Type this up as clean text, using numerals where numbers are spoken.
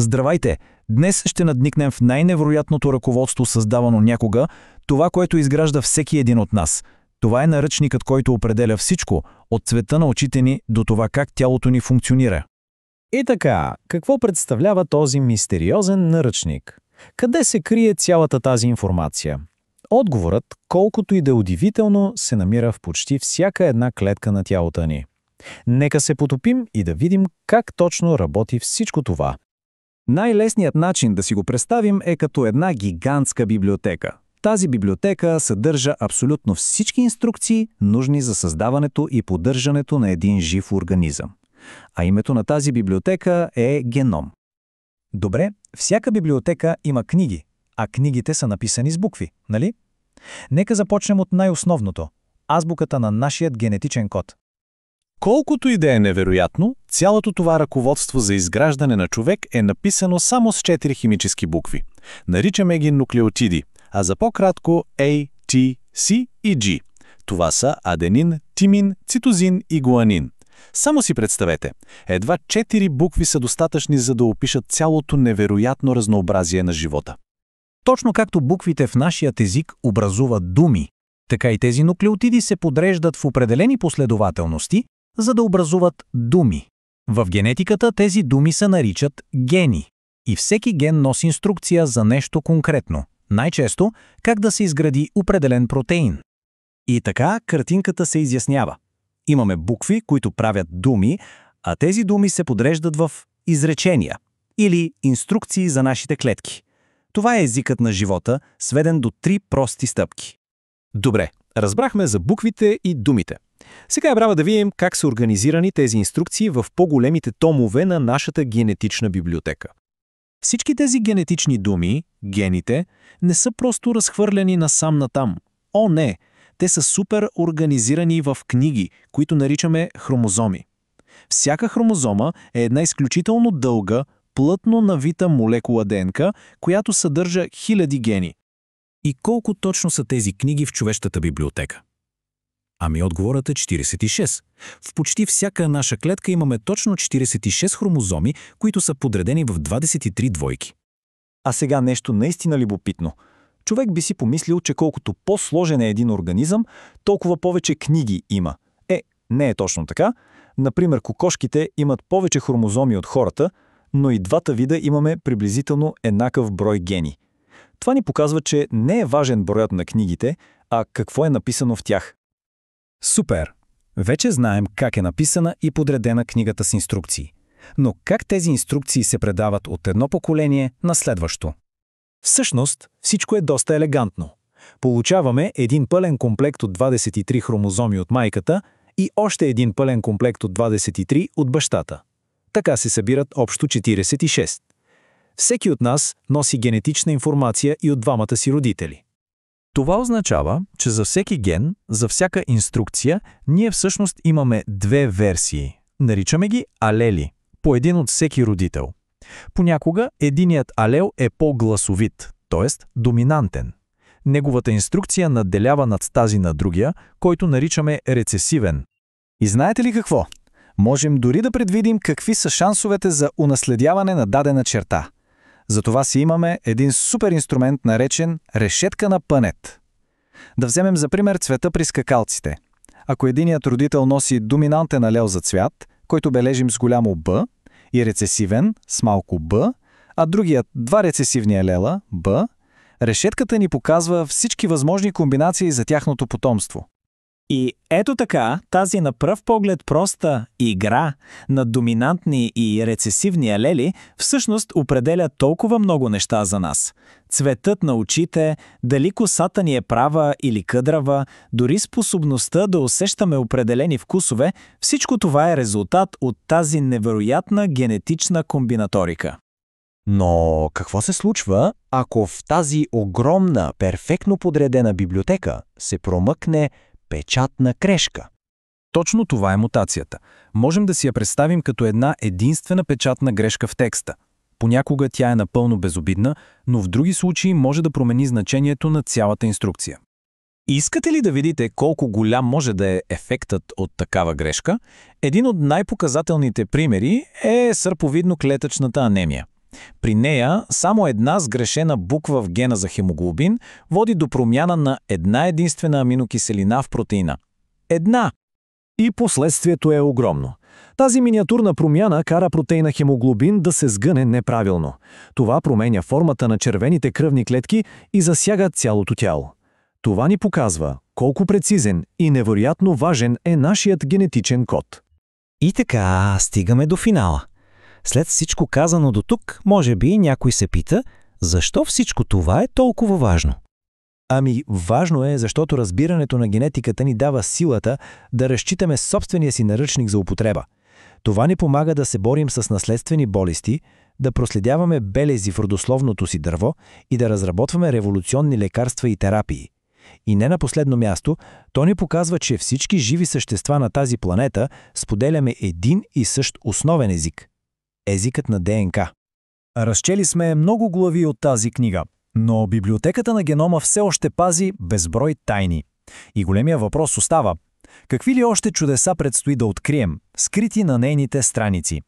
Здравейте! Днес ще надникнем в най-невероятното ръководство, създавано някога, това, което изгражда всеки един от нас. Това е наръчникът, който определя всичко, от цвета на очите ни до това как тялото ни функционира. И така, какво представлява този мистериозен наръчник? Къде се крие цялата тази информация? Отговорът, колкото и да е удивително, се намира в почти всяка една клетка на тялото ни. Нека се потопим и да видим как точно работи всичко това. Най-лесният начин да си го представим е като една гигантска библиотека. Тази библиотека съдържа абсолютно всички инструкции, нужни за създаването и поддържането на един жив организъм. А името на тази библиотека е геном. Добре, всяка библиотека има книги, а книгите са написани с букви, нали? Нека започнем от най-основното – азбуката на нашият генетичен код. Колкото и да е невероятно, цялото това ръководство за изграждане на човек е написано само с 4 химически букви. Наричаме ги нуклеотиди, а за по-кратко A, T, C и G. Това са аденин, тимин, цитозин и гуанин. Само си представете, едва 4 букви са достатъчни, за да опишат цялото невероятно разнообразие на живота. Точно както буквите в нашия език образуват думи, така и тези нуклеотиди се подреждат в определени последователности, за да образуват думи. В генетиката тези думи се наричат гени. И всеки ген носи инструкция за нещо конкретно. Най-често, как да се изгради определен протеин. И така картинката се изяснява. Имаме букви, които правят думи, а тези думи се подреждат в изречения или инструкции за нашите клетки. Това е езикът на живота, сведен до 3 прости стъпки. Добре, разбрахме за буквите и думите. Сега е време да видим как са организирани тези инструкции в по-големите томове на нашата генетична библиотека. Всички тези генетични думи, гените, не са просто разхвърляни насам-натам. О, не! Те са супер организирани в книги, които наричаме хромозоми. Всяка хромозома е една изключително дълга, плътно навита молекула ДНК, която съдържа хиляди гени. И колко точно са тези книги в човешката библиотека? Ами отговорът е 46. В почти всяка наша клетка имаме точно 46 хромозоми, които са подредени в 23 двойки. А сега нещо наистина любопитно. Човек би си помислил, че колкото по-сложен е един организъм, толкова повече книги има. Не е точно така. Например, кокошките имат повече хромозоми от хората, но и двата вида имаме приблизително еднакъв брой гени. Това ни показва, че не е важен броят на книгите, а какво е написано в тях. Супер! Вече знаем как е написана и подредена книгата с инструкции. Но как тези инструкции се предават от едно поколение на следващо? Всъщност, всичко е доста елегантно. Получаваме един пълен комплект от 23 хромозоми от майката и още един пълен комплект от 23 от бащата. Така се събират общо 46. Всеки от нас носи генетична информация и от двамата си родители. Това означава, че за всеки ген, за всяка инструкция, ние всъщност имаме 2 версии. Наричаме ги алели, по един от всеки родител. Понякога единият алел е по-гласовит, т.е. доминантен. Неговата инструкция надделява над тази на другия, който наричаме рецесивен. И знаете ли какво? Можем дори да предвидим какви са шансовете за унаследяване на дадена черта. Затова си имаме един супер инструмент, наречен решетка на Пънет. Да вземем за пример цвета при скакалците. Ако единият родител носи доминантен алел за цвят, който бележим с голямо Б, и рецесивен с малко Б, а другият 2 рецесивни алела, Б, решетката ни показва всички възможни комбинации за тяхното потомство. И ето така, тази на пръв поглед проста игра на доминантни и рецесивни алели всъщност определя толкова много неща за нас. Цветът на очите, дали косата ни е права или къдрава, дори способността да усещаме определени вкусове, всичко това е резултат от тази невероятна генетична комбинаторика. Но какво се случва, ако в тази огромна, перфектно подредена библиотека се промъкне печатна грешка? Точно това е мутацията. Можем да си я представим като една единствена печатна грешка в текста. Понякога тя е напълно безобидна, но в други случаи може да промени значението на цялата инструкция. Искате ли да видите колко голям може да е ефектът от такава грешка? Един от най-показателните примери е сърповидно-клетъчната анемия. При нея само една сгрешена буква в гена за хемоглобин води до промяна на една единствена аминокиселина в протеина. Една! И последствието е огромно. Тази миниатюрна промяна кара протеина хемоглобин да се сгъне неправилно. Това променя формата на червените кръвни клетки и засяга цялото тяло. Това ни показва колко прецизен и невероятно важен е нашият генетичен код. И така стигаме до финала. След всичко казано до тук, може би някой се пита, защо всичко това е толкова важно? Ами, важно е, защото разбирането на генетиката ни дава силата да разчитаме собствения си наръчник за употреба. Това ни помага да се борим с наследствени болести, да проследяваме белези в родословното си дърво и да разработваме революционни лекарства и терапии. И не на последно място, то ни показва, че всички живи същества на тази планета споделяме един и същ основен език – езикът на ДНК. Разчели сме много глави от тази книга, но библиотеката на генома все още пази безброй тайни. И големия въпрос остава – какви ли още чудеса предстои да открием, скрити на нейните страници?